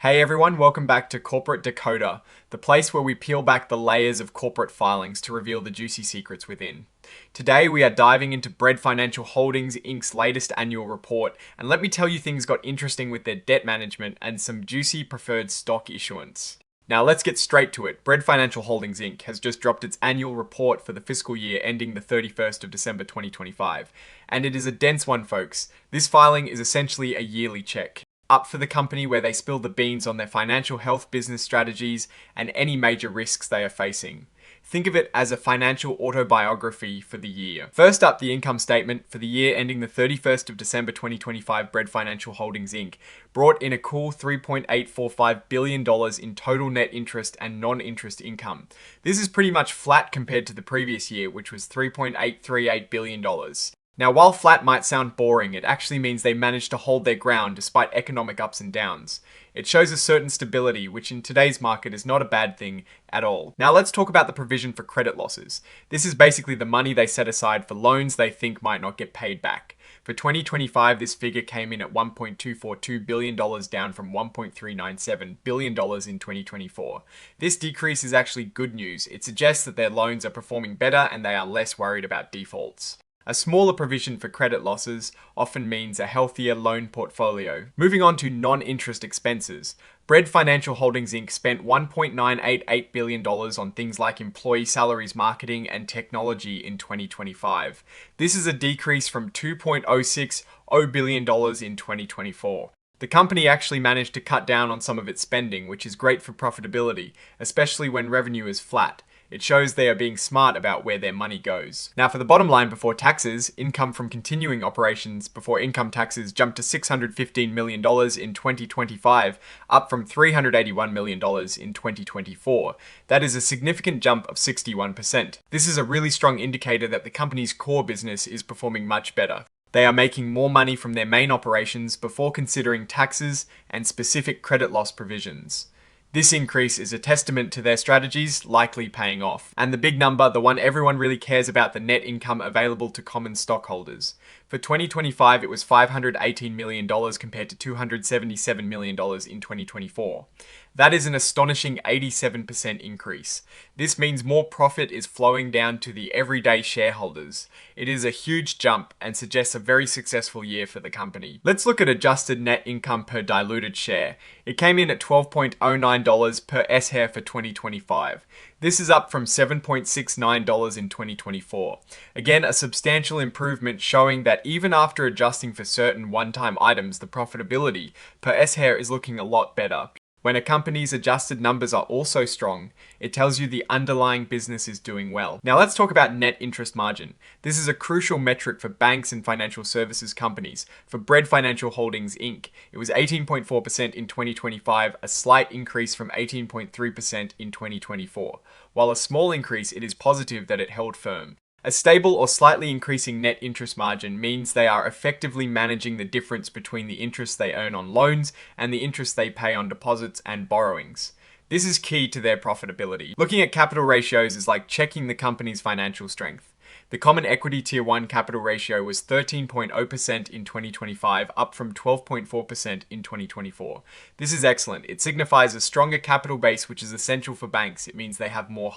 Hey everyone, welcome back to Corporate Decoder, the place where we peel back the layers of corporate filings to reveal the juicy secrets within. Today we are diving into Bread Financial Holdings Inc.'s latest annual report, and let me tell you things got interesting with their debt management and some juicy preferred stock issuance. Now let's get straight to it. Bread Financial Holdings Inc. has just dropped its annual report for the fiscal year ending the 31st of December 2025, and it is a dense one, folks. This filing is essentially a yearly check up for the company where they spill the beans on their financial health business strategies and any major risks they are facing. Think of it as a financial autobiography for the year. First up, the income statement for the year ending the 31st of December 2025, Bread Financial Holdings Inc. brought in a cool $3.845 billion in total net interest and non-interest income. This is pretty much flat compared to the previous year, which was $3.838 billion. Now, while flat might sound boring, it actually means they managed to hold their ground despite economic ups and downs. It shows a certain stability, which in today's market is not a bad thing at all. Now let's talk about the provision for credit losses. This is basically the money they set aside for loans they think might not get paid back. For 2025, this figure came in at $1.242 billion, down from $1.397 billion in 2024. This decrease is actually good news. It suggests that their loans are performing better and they are less worried about defaults. A smaller provision for credit losses often means a healthier loan portfolio. Moving on to non-interest expenses. Bread Financial Holdings Inc. spent $1.988 billion on things like employee salaries, marketing, and technology in 2025. This is a decrease from $2.060 billion in 2024. The company actually managed to cut down on some of its spending, which is great for profitability, especially when revenue is flat. It shows they are being smart about where their money goes. Now for the bottom line before taxes, income from continuing operations before income taxes jumped to $615 million in 2025, up from $381 million in 2024. That is a significant jump of 61%. This is a really strong indicator that the company's core business is performing much better. They are making more money from their main operations before considering taxes and specific credit loss provisions. This increase is a testament to their strategies likely paying off. And the big number, the one everyone really cares about, the net income available to common stockholders. For 2025, it was $518 million compared to $277 million in 2024. That is an astonishing 87% increase. This means more profit is flowing down to the everyday shareholders. It is a huge jump and suggests a very successful year for the company. Let's look at adjusted net income per diluted share. It came in at $12.09 per S-share for 2025. This is up from $7.69 in 2024. Again, a substantial improvement showing that even after adjusting for certain one-time items, the profitability per S-share is looking a lot better. When a company's adjusted numbers are also strong, it tells you the underlying business is doing well. Now let's talk about net interest margin. This is a crucial metric for banks and financial services companies. For Bread Financial Holdings Inc., it was 18.4% in 2025, a slight increase from 18.3% in 2024. While a small increase, it is positive that it held firm. A stable or slightly increasing net interest margin means they are effectively managing the difference between the interest they earn on loans and the interest they pay on deposits and borrowings. This is key to their profitability. Looking at capital ratios is like checking the company's financial strength. The Common Equity Tier 1 capital ratio was 13.0% in 2025, up from 12.4% in 2024. This is excellent. It signifies a stronger capital base, which is essential for banks. It means they have more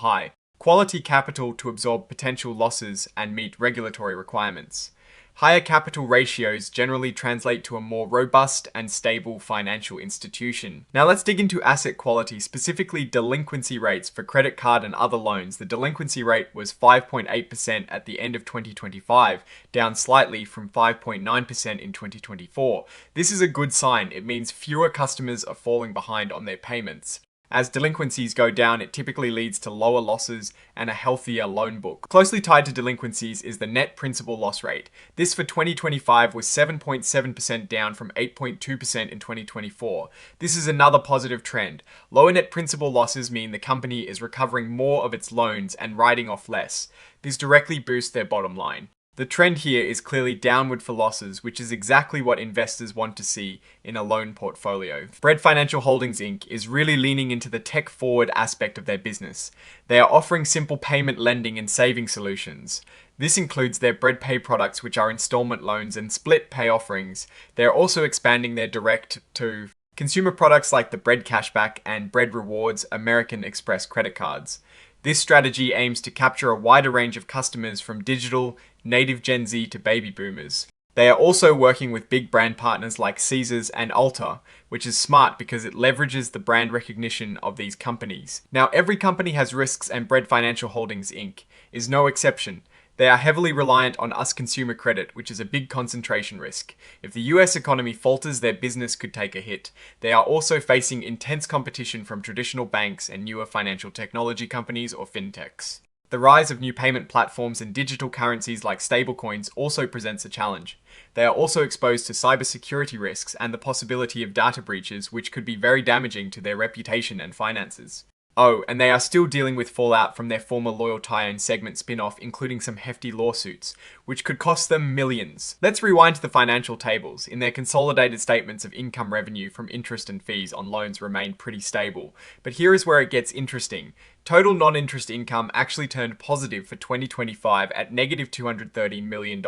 quality capital to absorb potential losses and meet regulatory requirements. Higher capital ratios generally translate to a more robust and stable financial institution. Now let's dig into asset quality, specifically delinquency rates for credit card and other loans. The delinquency rate was 5.8% at the end of 2025, down slightly from 5.9% in 2024. This is a good sign. It means fewer customers are falling behind on their payments. As delinquencies go down, it typically leads to lower losses and a healthier loan book. Closely tied to delinquencies is the net principal loss rate. This for 2025 was 7.7%, down from 8.2% in 2024. This is another positive trend. Lower net principal losses mean the company is recovering more of its loans and writing off less. This directly boosts their bottom line. The trend here is clearly downward for losses, which is exactly what investors want to see in a loan portfolio. Bread Financial Holdings Inc. is really leaning into the tech-forward aspect of their business. They are offering simple payment lending and saving solutions. This includes their Bread Pay products, which are installment loans and split pay offerings. They are also expanding their direct to Consumer products like the Bread Cashback and Bread Rewards American Express credit cards. This strategy aims to capture a wider range of customers from digital, native Gen Z to baby boomers. They are also working with big brand partners like Caesars and Ulta, which is smart because it leverages the brand recognition of these companies. Now, every company has risks, and Bread Financial Holdings Inc. is no exception. They are heavily reliant on US consumer credit, which is a big concentration risk. If the US economy falters, their business could take a hit. They are also facing intense competition from traditional banks and newer financial technology companies or fintechs. The rise of new payment platforms and digital currencies like stablecoins also presents a challenge. They are also exposed to cybersecurity risks and the possibility of data breaches, which could be very damaging to their reputation and finances. Oh, and they are still dealing with fallout from their former Loyal Tie-Owned segment spin-off, including some hefty lawsuits, which could cost them millions. Let's rewind to the financial tables. In their consolidated statements of income, revenue from interest and fees on loans remained pretty stable. But here is where it gets interesting. Total non-interest income actually turned positive for 2025 at negative $230 million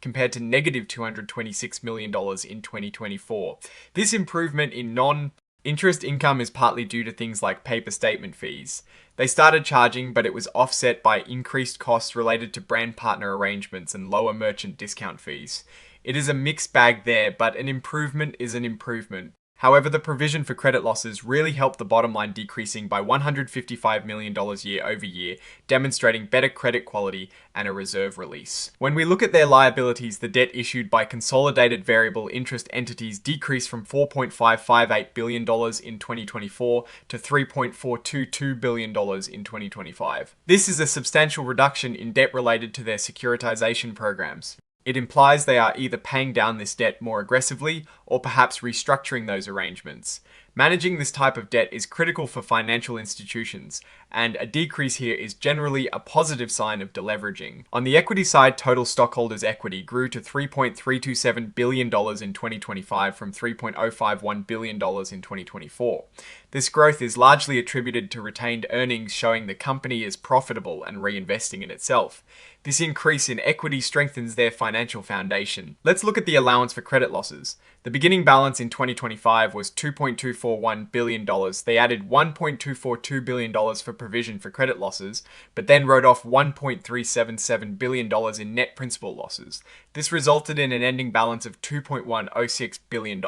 compared to negative $226 million in 2024. This improvement in non-interest income is partly due to things like paper statement fees. They started charging, but it was offset by increased costs related to brand partner arrangements and lower merchant discount fees. It is a mixed bag there, but an improvement is an improvement. However, the provision for credit losses really helped the bottom line, decreasing by $155 million year over year, demonstrating better credit quality and a reserve release. When we look at their liabilities, the debt issued by consolidated variable interest entities decreased from $4.558 billion in 2024 to $3.422 billion in 2025. This is a substantial reduction in debt related to their securitization programs. It implies they are either paying down this debt more aggressively or perhaps restructuring those arrangements. Managing this type of debt is critical for financial institutions, and a decrease here is generally a positive sign of deleveraging. On the equity side, total stockholders' equity grew to $3.327 billion in 2025 from $3.051 billion in 2024. This growth is largely attributed to retained earnings, showing the company is profitable and reinvesting in itself. This increase in equity strengthens their financial foundation. Let's look at the allowance for credit losses. The beginning balance in 2025 was $2.241 billion. They added $1.242 billion for provision for credit losses, but then wrote off $1.377 billion in net principal losses. This resulted in an ending balance of $2.106 billion.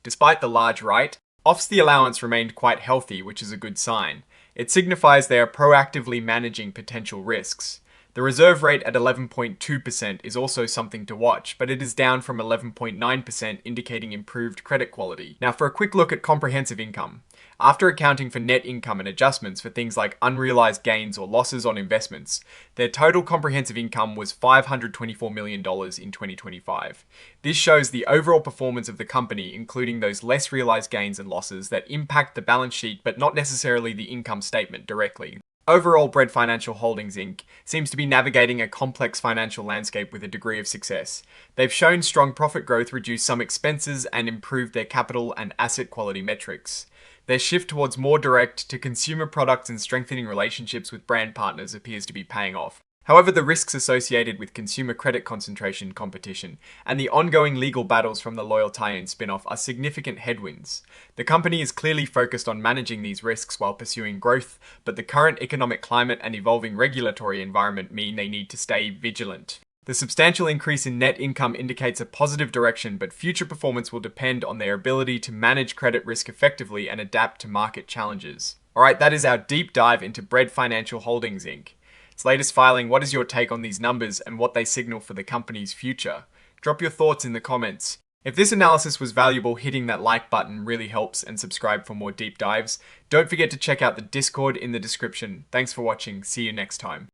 Despite the large write-offs, the allowance remained quite healthy, which is a good sign. It signifies they are proactively managing potential risks. The reserve rate at 11.2% is also something to watch, but it is down from 11.9%, indicating improved credit quality. Now for a quick look at comprehensive income. After accounting for net income and adjustments for things like unrealized gains or losses on investments, their total comprehensive income was $524 million in 2025. This shows the overall performance of the company, including those less realized gains and losses that impact the balance sheet but not necessarily the income statement directly. Overall, Bread Financial Holdings Inc. seems to be navigating a complex financial landscape with a degree of success. They've shown strong profit growth, reduced some expenses, and improved their capital and asset quality metrics. Their shift towards more direct-to-consumer products and strengthening relationships with brand partners appears to be paying off. However, the risks associated with consumer credit concentration competition and the ongoing legal battles from the Loyal Tie-In spin-off are significant headwinds. The company is clearly focused on managing these risks while pursuing growth, but the current economic climate and evolving regulatory environment mean they need to stay vigilant. The substantial increase in net income indicates a positive direction, but future performance will depend on their ability to manage credit risk effectively and adapt to market challenges. Alright, that is our deep dive into Bread Financial Holdings Inc. Its latest filing. What is your take on these numbers and what they signal for the company's future? Drop your thoughts in the comments. If this analysis was valuable, hitting that like button really helps, and subscribe for more deep dives. Don't forget to check out the Discord in the description. Thanks for watching. See you next time.